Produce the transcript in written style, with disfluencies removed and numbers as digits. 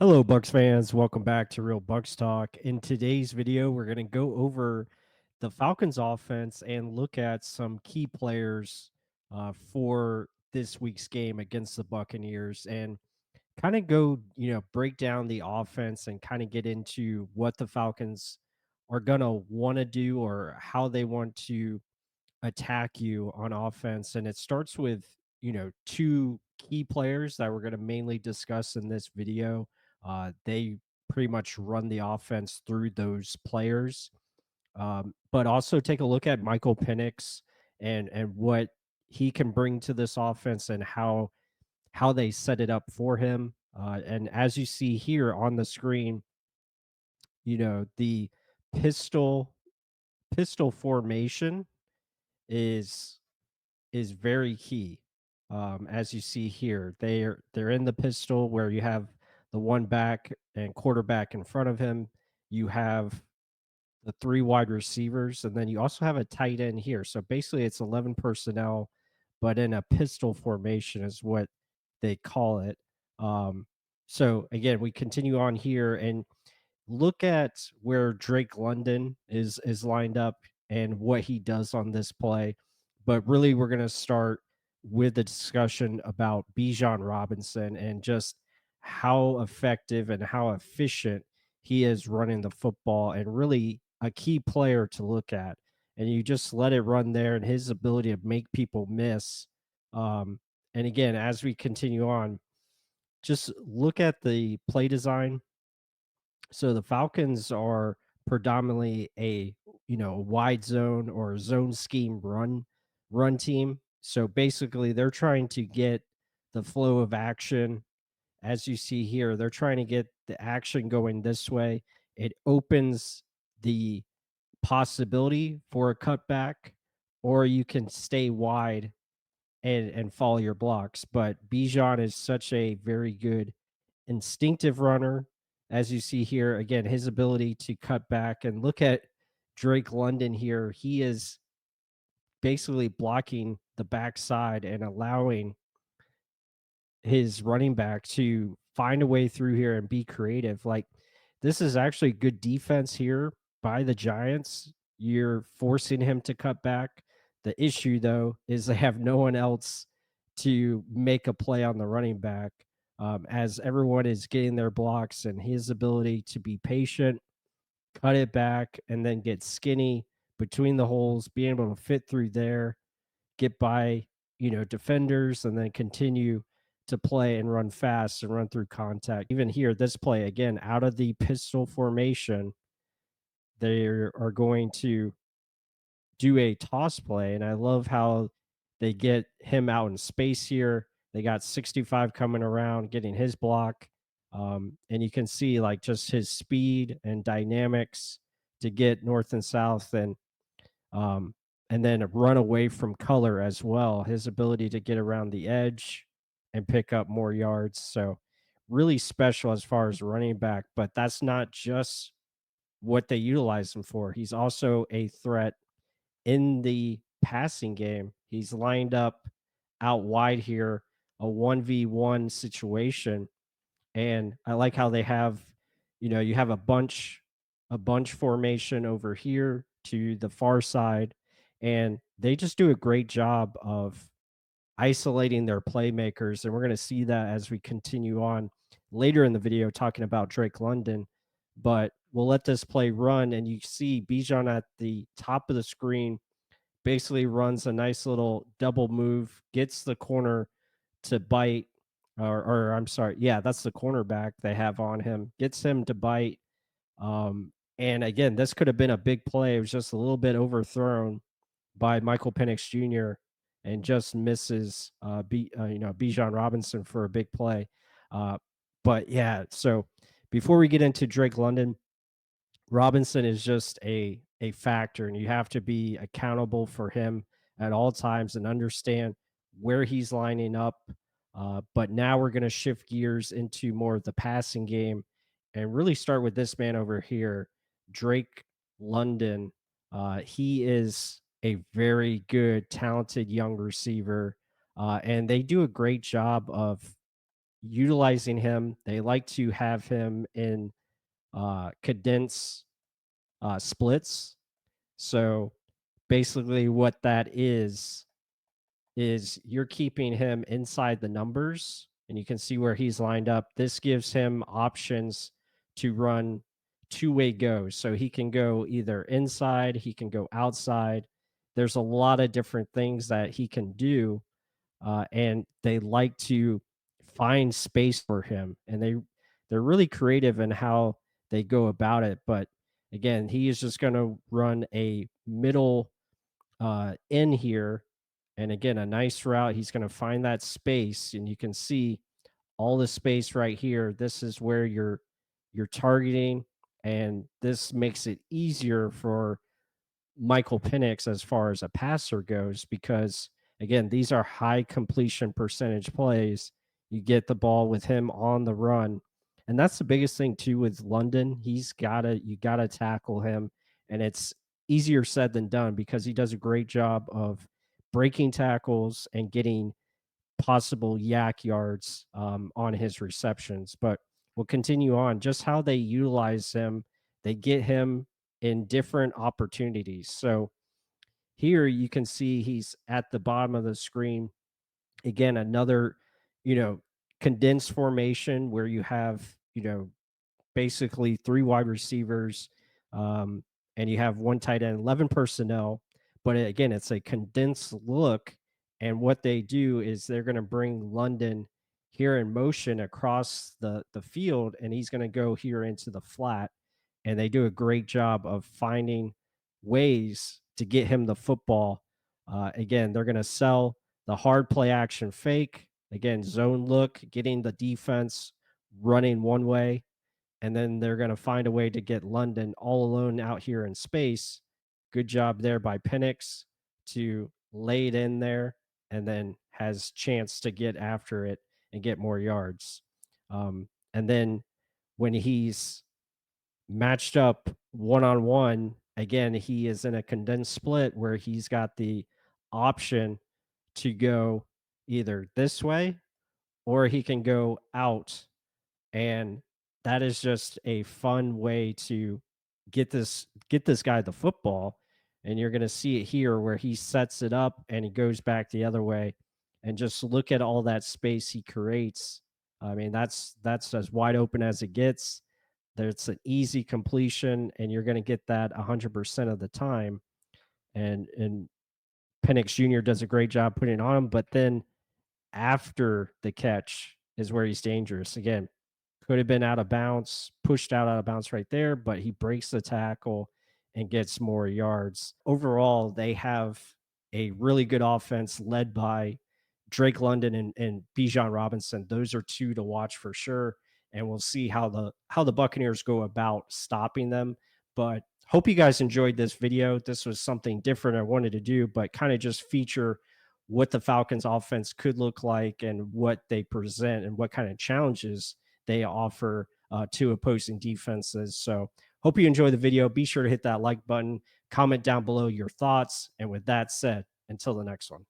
Hello, Bucks fans. Welcome back to Real Bucks Talk. In today's video, we're going to go over the Falcons offense and look at some key players for this week's game against the Buccaneers and kind of go, break down the offense and kind of get into what the Falcons are going to want to do or how they want to attack you on offense. And it starts with, two key players that we're going to mainly discuss in this video. They pretty much run the offense through those players. But also take a look at Michael Penix and what he can bring to this offense and how they set it up for him. And as you see here on the screen, the pistol pistol formation is is very key. As you see here, they're in the pistol where you have the one back and quarterback in front of him. You have the three wide receivers, and then you also have a tight end here. So basically, it's 11 personnel, but in a pistol formation is what they call it. Um, so again, we continue on here, and look at where Drake London is lined up and what he does on this play. But really, we're going to start with the discussion about Bijan Robinson and just how effective and how efficient he is running the football, and really a key player to look at. And you just let it run there, and his ability to make people miss. And again, as we continue on, just look at the play design. So the Falcons are predominantly a wide zone or zone scheme run team. So basically they're trying to get the flow of action. As you see here, they're trying to get the action going this way. It opens the possibility for a cutback, or you can stay wide and follow your blocks. But Bijan is such a very good instinctive runner. As you see here, again, his ability to cut back and look at Drake London here. He is basically blocking the backside and allowing his running back to find a way through here and be creative. Like, this is actually good defense here by the Giants. You're forcing him to cut back. The issue, though, is they have no one else to make a play on the running back, as everyone is getting their blocks, and his ability to be patient, cut it back, and then get skinny between the holes, being able to fit through there, get by, defenders, and then continue to play and run fast and run through contact. Even here, this play again out of the pistol formation, they are going to do a toss play, and I love how they get him out in space here. They got 65 coming around, getting his block, and you can see like just his speed and dynamics to get north and south, um, and then run away from color as well. His ability to get around the edge and pick up more yards. So really special as far as running back, but that's not just what they utilize him for. He's also a threat in the passing game. He's lined up out wide here, a 1v1 situation. And I like how they have, you have a bunch formation over here to the far side, and they just do a great job of isolating their playmakers. And we're going to see that as we continue on later in the video talking about Drake London. But we'll let this play run, and you see Bijan at the top of the screen basically runs a nice little double move, gets the corner to bite, or I'm sorry, yeah, that's the cornerback they have on him, gets him to bite. And again, this could have been a big play. It was just a little bit overthrown by Michael Penix Jr. and just misses Bijan Robinson for a big play. Uh, but yeah, so before we get into Drake London, Robinson is just a factor, and you have to be accountable for him at all times and understand where he's lining up. But now we're going to shift gears into more of the passing game and really start with this man over here, Drake London. He is a very good, talented young receiver, and they do a great job of utilizing him. They like to have him in condense splits. So basically, what that is you're keeping him inside the numbers, and you can see where he's lined up. This gives him options to run two-way goes. So he can go either inside, he can go outside. There's a lot of different things that he can do, and they like to find space for him, and they're really creative in how they go about it. But again, he is just going to run a middle in here. And again, a nice route. He's going to find that space, and you can see all the space right here. This is where you're targeting, and this makes it easier for Michael Penix as far as a passer goes, because again, these are high completion percentage plays. You get the ball with him on the run. And that's the biggest thing too with London. You gotta tackle him. And it's easier said than done because he does a great job of breaking tackles and getting possible yak yards on his receptions. But we'll continue on just how they utilize him. They get him in different opportunities. So here you can see he's at the bottom of the screen. Again, another, you know, condensed formation where you have, basically three wide receivers, um, and you have one tight end, 11 personnel. But again, it's a condensed look. And what they do is they're going to bring London here in motion across the field, and he's going to go here into the flat. And they do a great job of finding ways to get him the football. Again, they're going to sell the hard play action fake. Again, zone look, getting the defense running one way, and then they're going to find a way to get London all alone out here in space. Good job there by Penix to lay it in there, and then has chance to get after it and get more yards. And then when he's matched up one on one, again, he is in a condensed split where he's got the option to go either this way or he can go out, and that is just a fun way to get this guy the football. And you're going to see it here where he sets it up and he goes back the other way, and just look at all that space he creates. I mean, that's as wide open as it gets. There's an easy completion, and you're going to get that 100% of the time. And Penix Jr. does a great job putting it on him, but then after the catch is where he's dangerous. Again, could have been out of bounds, pushed out of bounds right there, but he breaks the tackle and gets more yards. Overall, they have a really good offense led by Drake London and Bijan Robinson. Those are two to watch for sure. And we'll see how the Buccaneers go about stopping them. But hope you guys enjoyed this video. This was something different I wanted to do, but kind of just feature what the Falcons offense could look like and what they present and what kind of challenges they offer to opposing defenses. So hope you enjoy the video. Be sure to hit that like button, comment down below your thoughts. And with that said, until the next one.